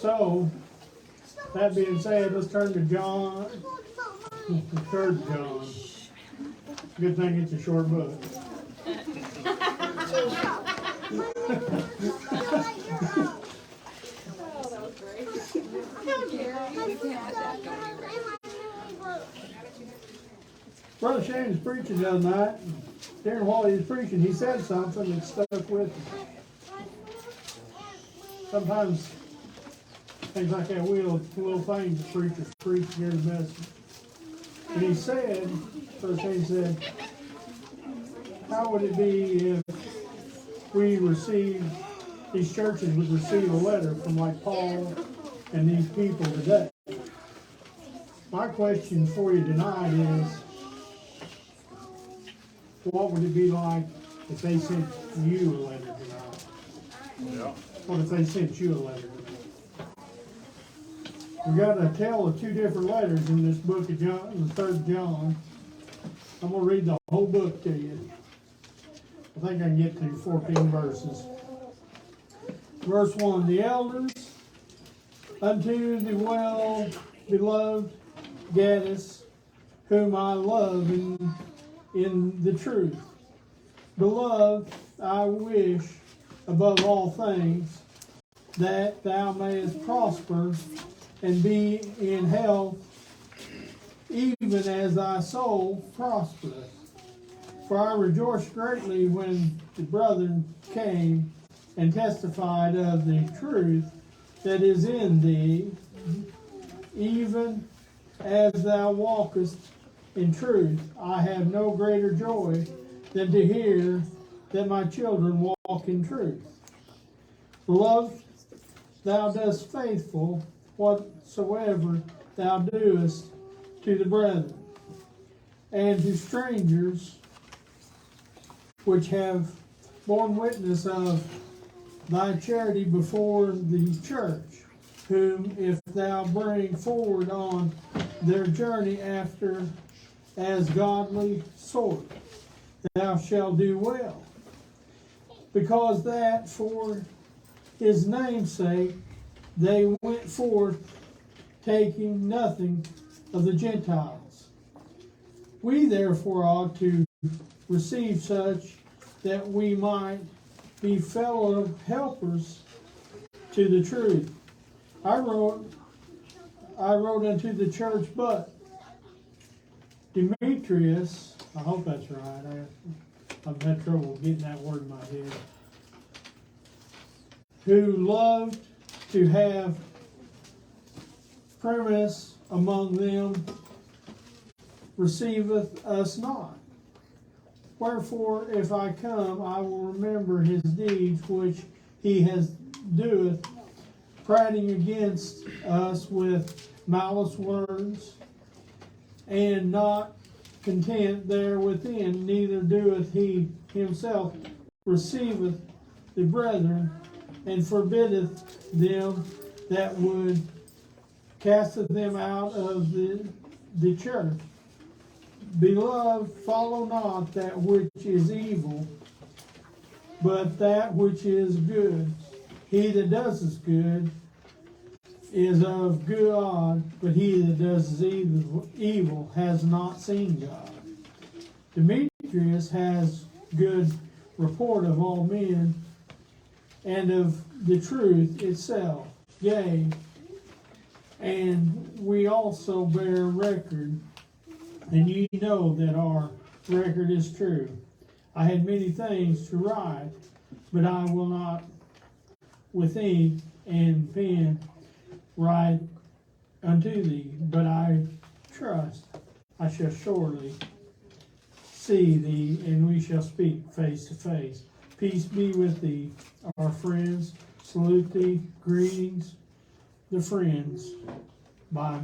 So, that being said, let's turn to John, the 3rd John. Good thing it's a short book. Brother Shane was preaching the other night. During while he was preaching, he said something that stuck with him. Sometimes things like that, little things the preachers preach near the message. And he said, Brother Shane said, how would it be if we received, these churches would receive a letter from like Paul and these people today? My question for you tonight is, what would it be like if they sent you a letter tonight? Yeah. What if they sent you a letter tonight? We got a tale of 2 different letters in this book of John, the 3rd John. I'm going to read the whole book to you. I think I can get to 14 verses. Verse 1, the elders unto the well-beloved Gaddis, whom I love in the truth. Beloved, I wish above all things that thou mayest prosper and be in health, even as thy soul prospereth. For I rejoiced greatly when the brethren came and testified of the truth that is in thee, even as thou walkest in truth. I have no greater joy than to hear that my children walk in truth. Beloved, thou dost faithful whatsoever thou doest to the brethren, and to strangers which have borne witness of thy charity before the church, whom if thou bring forward on their journey after as godly sort, thou shalt do well, because that for his name's sake they went forth, taking nothing of the Gentiles. We therefore ought to receive such, that we might be fellow helpers to the truth. I wrote unto the church, but Demetrius, I hope that's right. I've had trouble getting that word in my head. Who loved to have premise among them, receiveth us not. Wherefore, if I come, I will remember his deeds which he has doeth, prating against us with malice words, and not content therewithin, neither doeth he himself receiveth the brethren, and forbiddeth them that would, casteth them out of the church. Beloved, follow not that which is evil, but that which is good. He that does is good is of God, but he that does evil has not seen God. Demetrius has good report of all men, and of the truth itself. Yea, and we also bear record, and ye know that our record is true. I had many things to write, but I will not with ink and pen write unto thee, but I trust I shall shortly see thee, and we shall speak face to face. Peace be with thee. Our friends salute thee. Greetings, the friends by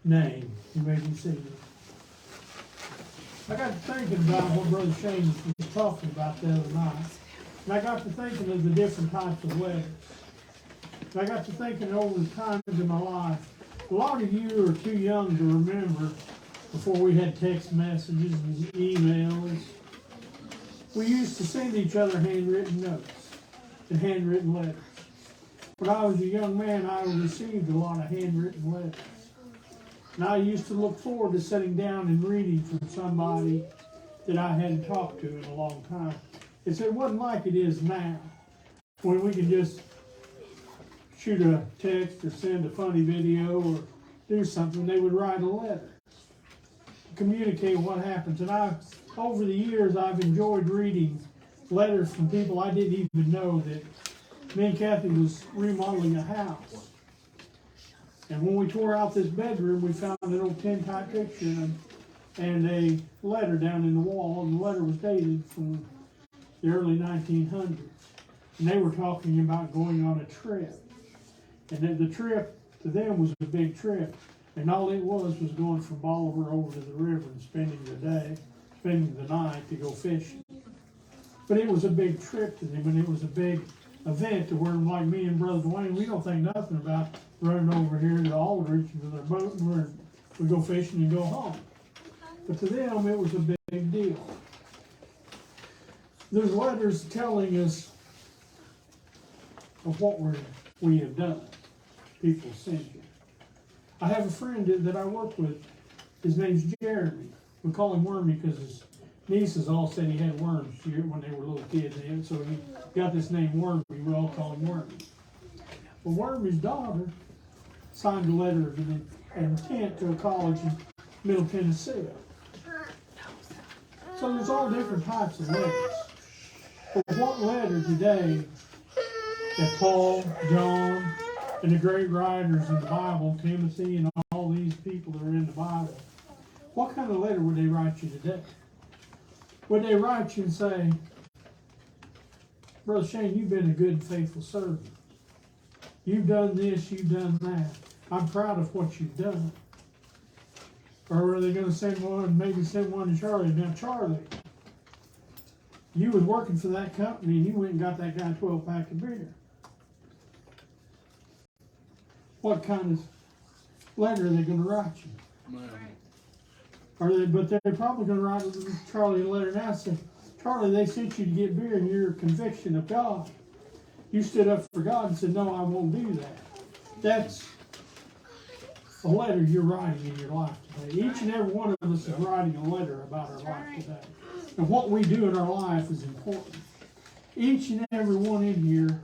name. You may be seated. I got to thinking about what Brother Shane was talking about the other night. And I got to thinking of the different types of letters. And I got to thinking over the times in my life. A lot of you are too young to remember before we had text messages and emails. We used to send each other handwritten notes and handwritten letters. When I was a young man, I received a lot of handwritten letters. And I used to look forward to sitting down and reading from somebody that I hadn't talked to in a long time. It wasn't like it is now, when we can just shoot a text or send a funny video or do something. They would write a letter to communicate what happens. And over the years, I've enjoyed reading letters from people I didn't even know that me and Kathy was remodeling a house. And when we tore out this bedroom, we found an old tin-type picture and a letter down in the wall. And the letter was dated from the early 1900s. And they were talking about going on a trip. And then the trip to them was a big trip. And all it was going from Bolivar over to the river and spending the night to go fishing. But it was a big trip to them, and it was a big event to where, like me and Brother Dwayne, we don't think nothing about running over here to Aldrich with our boat and we go fishing and go home. But to them, it was a big deal. There's letters telling us of what we have done. People send you. I have a friend that I work with. His name's Jeremy. We call him Wormy because his nieces all said he had worms when they were little kids. And so he got this name Wormy. We all call him Wormy. Well, Wormy's daughter signed a letter of intent to a college in Middle Tennessee. So there's all different types of letters. But what letter today that Paul, John, and the great writers in the Bible, Timothy, and all these people that are in the Bible, what kind of letter would they write you today? Would they write you and say, Brother Shane, you've been a good and faithful servant. You've done this, you've done that. I'm proud of what you've done. Or are they going to maybe send one to Charlie? Now, Charlie, you was working for that company and you went and got that guy a 12-pack of beer. What kind of letter are they going to write you? But they're probably going to write Charlie a letter now saying, Charlie, they sent you to get beer and your conviction of God. You stood up for God and said, no, I won't do that. That's a letter you're writing in your life today. Each and every one of us is writing a letter about our life today. And what we do in our life is important. Each and every one in here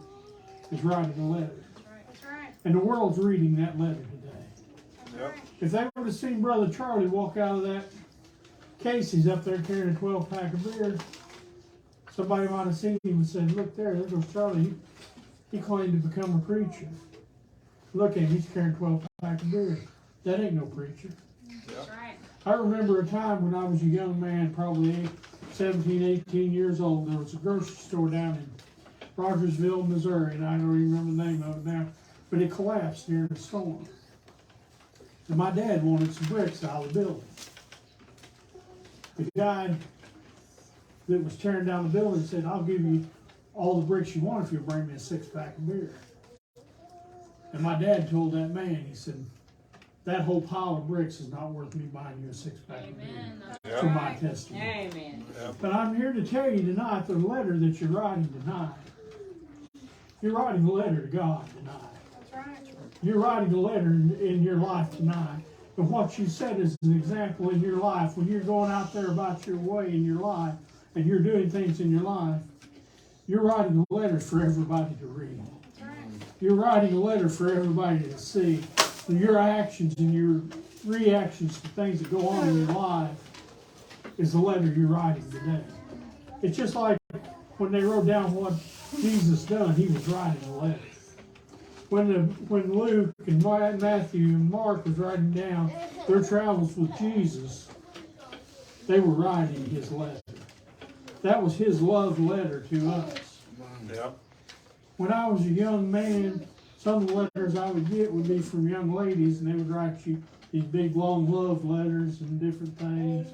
is writing a letter. And the world's reading that letter today. Yep. If they would have seen Brother Charlie walk out of that Casey's up there carrying a 12-pack of beer, somebody might have seen him and said, look there goes Charlie. He claimed to become a preacher. Look at him, he's carrying a 12-pack of beer. That ain't no preacher. That's right. I remember a time when I was a young man, probably 17, 18 years old. There was a grocery store down in Rogersville, Missouri, and I don't even remember the name of it now. But it collapsed during a storm. And my dad wanted some bricks out of the building. The guy that was tearing down the building said, I'll give you all the bricks you want if you'll bring me a 6-pack of beer. And my dad told that man, he said, that whole pile of bricks is not worth me buying you a 6-pack of beer for my testimony. Amen. But I'm here to tell you tonight the letter that you're writing tonight. You're writing a letter to God tonight. You're writing a letter in your life tonight. And what you said is an example in your life. When you're going out there about your way in your life and you're doing things in your life, you're writing a letter for everybody to read. You're writing a letter for everybody to see. And your actions and your reactions to things that go on in your life is the letter you're writing today. It's just like when they wrote down what Jesus done, he was writing a letter. When Luke and Matthew and Mark was writing down their travels with Jesus, they were writing his letter. That was his love letter to us. Yep. When I was a young man, some of the letters I would get would be from young ladies, and they would write you these big, long love letters and different things.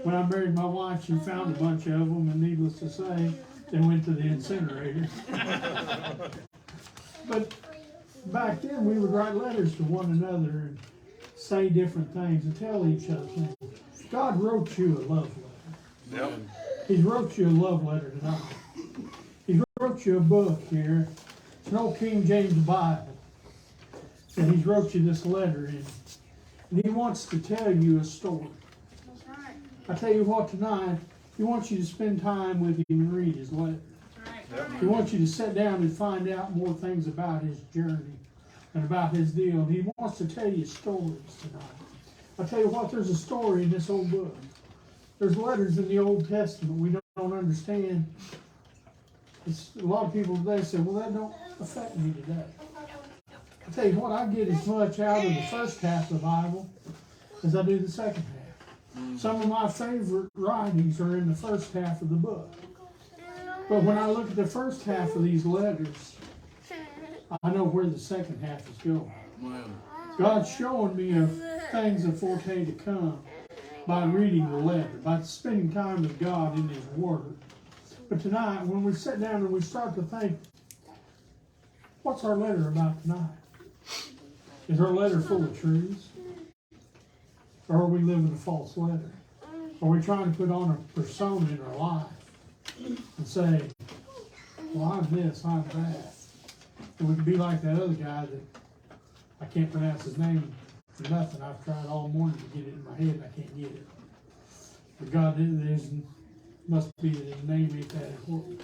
When I married my wife, she found a bunch of them, and needless to say, they went to the incinerator. But back then, we would write letters to one another and say different things and tell each other things. God wrote you a love letter. Yep. He wrote you a love letter tonight. He wrote you a book here It's an old King James Bible. And he's wrote you this letter in. And he wants to tell you a story. That's right. I tell you what, tonight, he wants you to spend time with him and read his letter. That's right. He wants you to sit down and find out more things about his journey and about his deal. And he wants to tell you stories tonight. I tell you what, there's a story in this old book. There's letters in the Old Testament we don't understand. A lot of people today say, well, that don't affect me today. I tell you what, I get as much out of the first half of the Bible as I do the second half. Some of my favorite writings are in the first half of the book. But when I look at the first half of these letters, I know where the second half is going. God's showing me of things that forte to come by reading the letter, by spending time with God in His Word. But tonight, when we sit down and we start to think, what's our letter about tonight? Is our letter full of truths? Or are we living a false letter? Are we trying to put on a persona in our life and say, well, I'm this, I'm that. And we could be like that other guy that I can't pronounce his name for nothing. I've tried all morning to get it in my head and I can't get it. But God must be that his name ain't that important.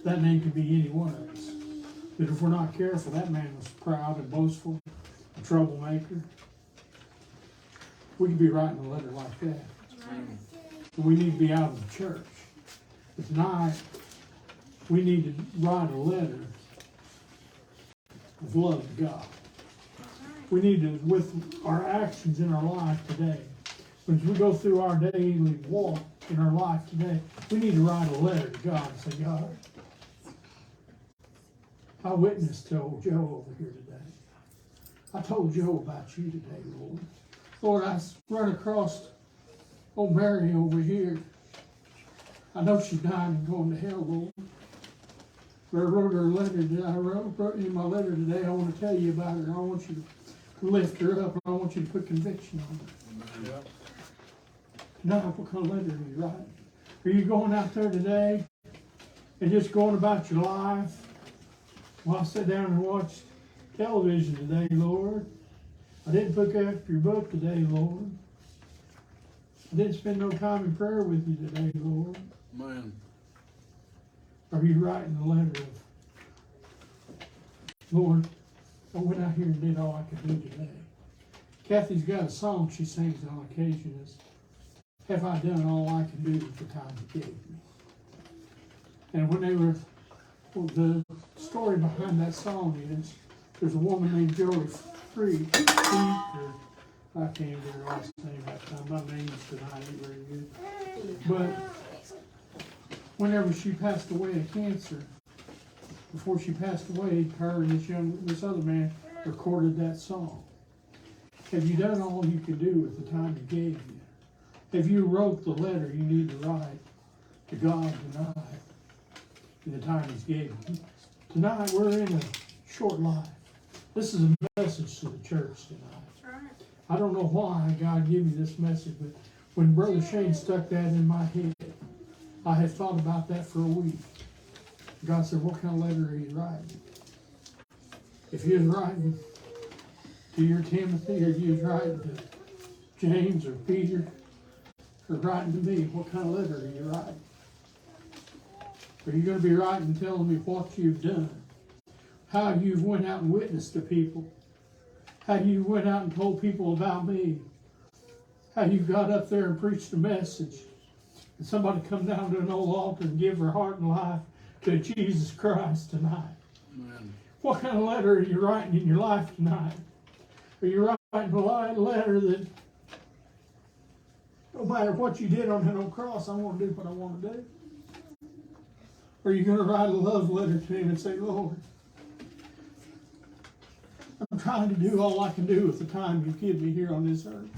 That name could be any one of us. But if we're not careful, that man was proud and boastful, a troublemaker. We could be writing a letter like that. But we need to be out of the church. But tonight, we need to write a letter of love to God. We need to, with our actions in our life today, as we go through our daily walk in our life today, we need to write a letter to God and say, God, I witnessed to old Joe over here today. I told Joe about you today, Lord. Lord, I run across old Mary over here. I know she's dying and going to hell, Lord. But I wrote her a letter that I wrote in my letter today. I want to tell you about her. I want you to lift her up, and I want you to put conviction on her. Yeah. Now, what kind of letter are you writing? Are you going out there today and just going about your life? Well, I sat down and watched television today, Lord. I didn't pick up your book today, Lord. I didn't spend no time in prayer with you today, Lord. Man. Are you writing a letter of, Lord, I went out here and did all I could do today. Kathy's got a song she sings on occasion. Is, have I done all I can do with the time you gave me? And when they were, well, the story behind that song is, there's a woman named Joey Freak, I can't get her last name that time. My name's tonight ain't very good. But whenever she passed away of cancer, before she passed away, her and this other man recorded that song. Have you done all you can do with the time he gave you? Have you wrote the letter you need to write to God tonight in the time he's gave you? Tonight we're in a short life. This is a message to the church tonight. I don't know why God gave me this message, but when Brother Shane stuck that in my head, I have thought about that for a week. God said, what kind of letter are you writing? If you was writing to your Timothy, or you was writing to James or Peter, or writing to me, what kind of letter are you writing? Are you going to be writing telling me what you've done? How you've went out and witnessed to people? How you went out and told people about me? How you got up there and preached a message? And somebody come down to an old altar and give her heart and life to Jesus Christ tonight. Amen. What kind of letter are you writing in your life tonight? Are you writing a letter that no matter what you did on that old cross, I want to do what I want to do? Or are you going to write a love letter to him and say, Lord, I'm trying to do all I can do with the time you've given me here on this earth.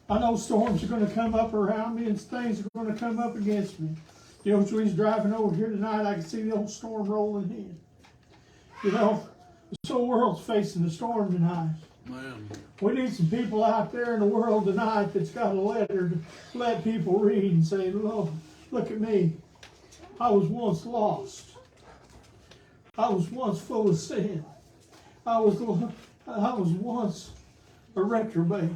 I know storms are going to come up around me and things are going to come up against me. You know, as we was driving over here tonight, I could see the old storm rolling in. You know, this whole world's facing a storm tonight. Man. We need some people out there in the world tonight that's got a letter to let people read and say, Lord, look at me. I was once lost. I was once full of sin. I was once a reprobate.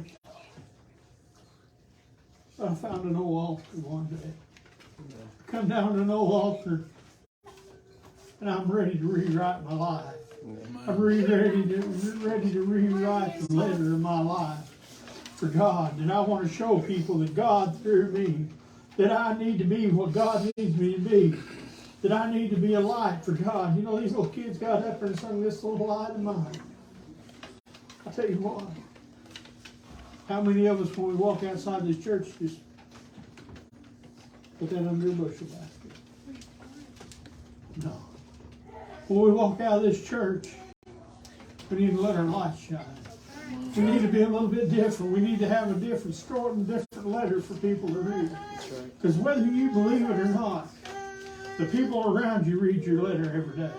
I found an old altar one day. Come down to an old altar, and I'm ready to rewrite my life. I'm ready to rewrite the letter of my life for God. And I want to show people that God, through me, that I need to be what God needs me to be. That I need to be a light for God. You know, these little kids got up and sung this little light of mine. I tell you what, how many of us, when we walk outside this church, just put that under a bushel basket? No. When we walk out of this church, we need to let our light shine. We need to be a little bit different. We need to have a different story and different letter for people to read. Because whether you believe it or not, the people around you read your letter every day.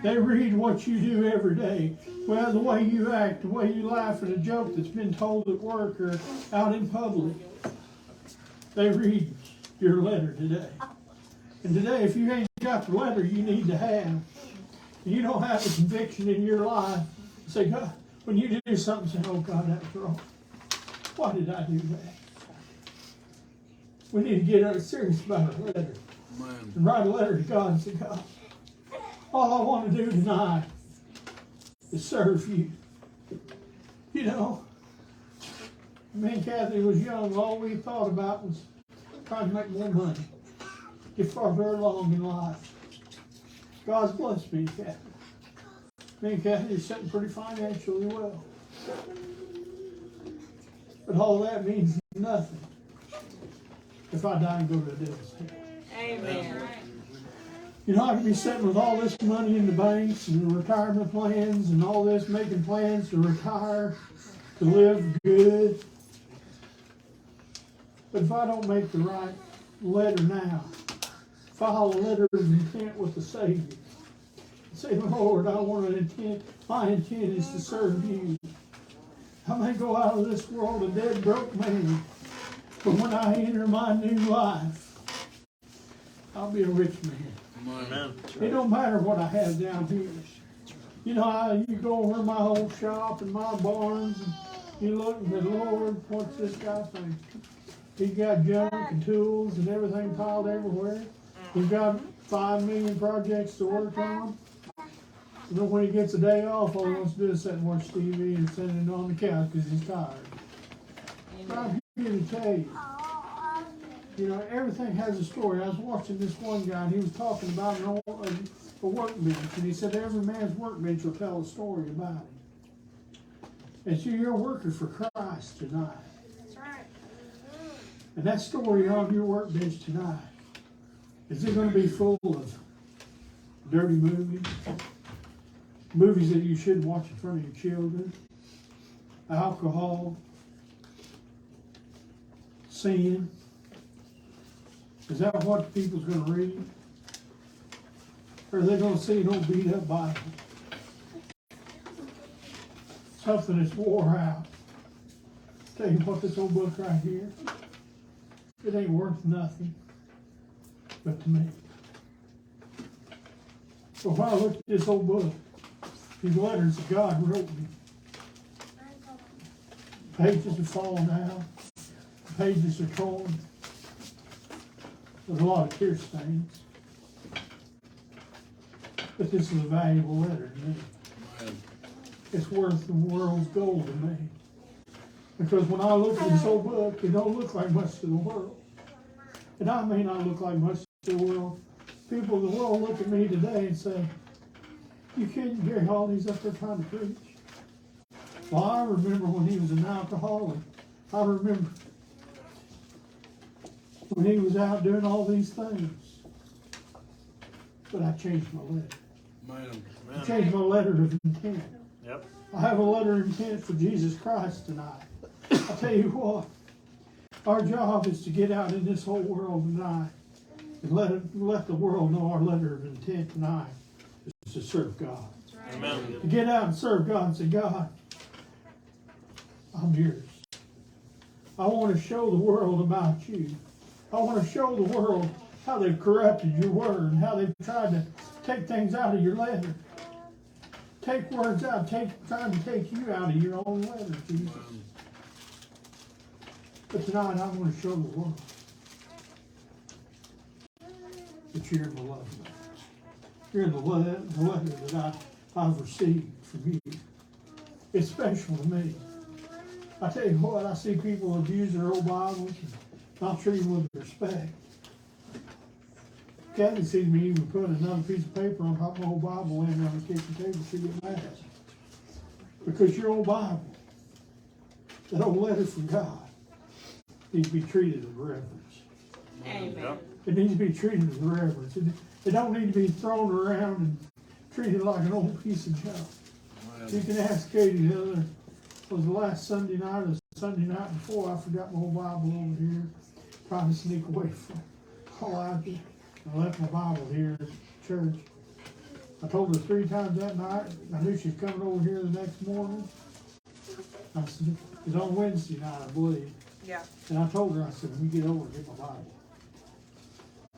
They read what you do every day. Well, the way you act, the way you laugh at a joke that's been told at work or out in public. They read your letter today. And today, if you ain't got the letter you need to have, you don't have a conviction in your life, say, God, when you do something, say, oh God, that was wrong. Why did I do that? We need to get serious about our letter. Amen. And write a letter to God and say, God, all I want to do tonight is serve you. You know, me and Kathy was young, all we thought about was trying to make more money, get farther along in life. God's blessed me, Kathy. Me and Kathy are sitting pretty financially well. But all that means nothing if I die and go to the devil's hell. Amen. You know, I could be sitting with all this money in the banks and retirement plans and all this, making plans to retire, to live good. But if I don't make the right letter now, file a letter of intent with the Savior, say, Lord, I want to intent, my intent is to serve you. I may go out of this world a dead broke man, but when I enter my new life, I'll be a rich man. Amen. It don't matter what I have down here. You know, you go over my old shop and my barns, and you look and say, Lord, what's this guy think? He's got junk and tools and everything piled everywhere. He's got 5 million projects to work on. And then when he gets a day off, all he wants to do is sit and watch TV and sit in on the couch because he's tired. But I'm here to tell you, you know, everything has a story. I was watching this one guy, and he was talking about a workbench, and he said every man's workbench will tell a story about him. And so you're a worker for Christ tonight. That's right. And that story on your workbench tonight, is it going to be full of dirty movies? Movies that you shouldn't watch in front of your children? Alcohol? Sin? Is that what people's going to read? Or are they going to see an old beat up Bible? Something that's wore out. Tell you what, this old book right here, it ain't worth nothing but to me. So when I look at this old book, these letters that God wrote me, pages are falling out, pages are torn. There's a lot of tear stains. But this is a valuable letter to me. Amen. It's worth the world's gold to me. Because when I look at this old book, it don't look like much to the world. And I may not look like much to the world. People in the world look at me today and say, you can't Gary Holly's up there trying to preach. Well, I remember when he was an alcoholic. I remember when he was out doing all these things. But I changed my letter. Amen. I changed my letter of intent. Yep. I have a letter of intent for Jesus Christ tonight. I tell you what, our job is to get out in this whole world tonight and let the world know our letter of intent tonight is to serve God. That's right. Amen. To get out and serve God and say, God, I'm yours. I want to show the world about you. I want to show the world how they've corrupted your word and how they've tried to take things out of your letter. Take words out, trying to take you out of your own letter, Jesus. But tonight I want to show the world that you're in the love letter. You're in the letter that I've received from you. It's special to me. I tell you what, I see people abuse their old Bibles and not treat them with respect. Kathy sees me even put another piece of paper on top of my old Bible laying on the kitchen table. She get mad. Because your old Bible, that old letter from God, needs to be treated with reverence. Amen. It needs to be treated with reverence. It don't need to be thrown around and treated like an old piece of junk. You can ask Katie was the last Sunday night or the Sunday night before, I forgot my whole Bible over here, trying to sneak away from all I did. I left my Bible here at church. I told her 3 times that night. I knew she was coming over here the next morning. I said, it was on Wednesday night, I believe. Yeah. And I told her, I said, when you get over, get my Bible.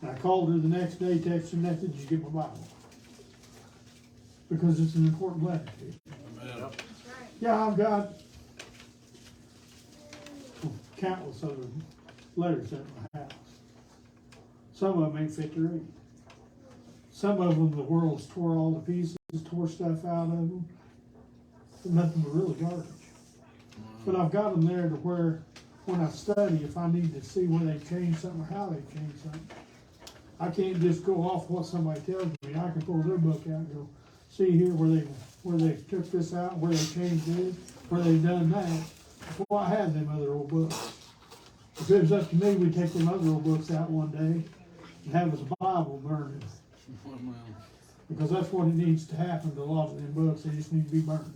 And I called her the next day, texted her, did you get my Bible? Because it's an important letter to you. Amen. Yeah, I've got countless other letters at my house. Some of them ain't fit to read. Some of them, the world's tore all the pieces, tore stuff out of them. Nothing but really garbage. But I've got them there to where, when I study, if I need to see where they changed something or how they changed something, I can't just go off what somebody tells me. I can pull their book out and go, see here where they took this out, where they changed this, where they done that. Before I had them other old books. If it was up to me, we'd take them other old books out one day and have us a Bible burning. Because that's what it needs to happen to a lot of them books. They just need to be burned.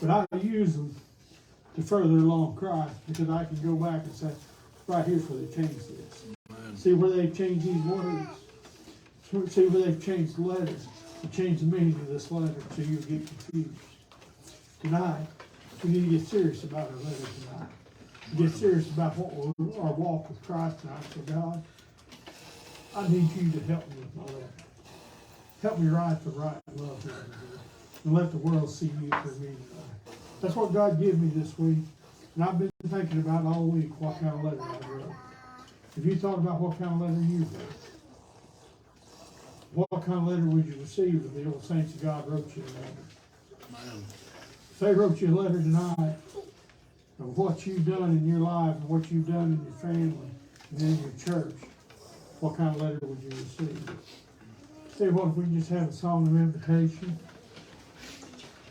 But I use them to further along Christ, because I can go back and say, right here's where they changed this. Amen. See where they've changed these words. See where they've changed the letters. They changed the meaning of this letter so you'll get confused. Tonight, we need to get serious about our letter tonight. Get serious about our walk with Christ tonight. So God, I need you to help me with my letter. Help me write the right love letter, and let the world see you for me tonight. That's what God gave me this week. And I've been thinking about all week what kind of letter I wrote. Have you thought about what kind of letter you wrote? What kind of letter would you receive if the old saints of God wrote you a letter? Amen. If they wrote you a letter tonight of what you've done in your life and what you've done in your family and in your church, what kind of letter would you receive? Say, what if we just have a song of invitation?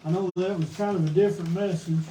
I know that was kind of a different message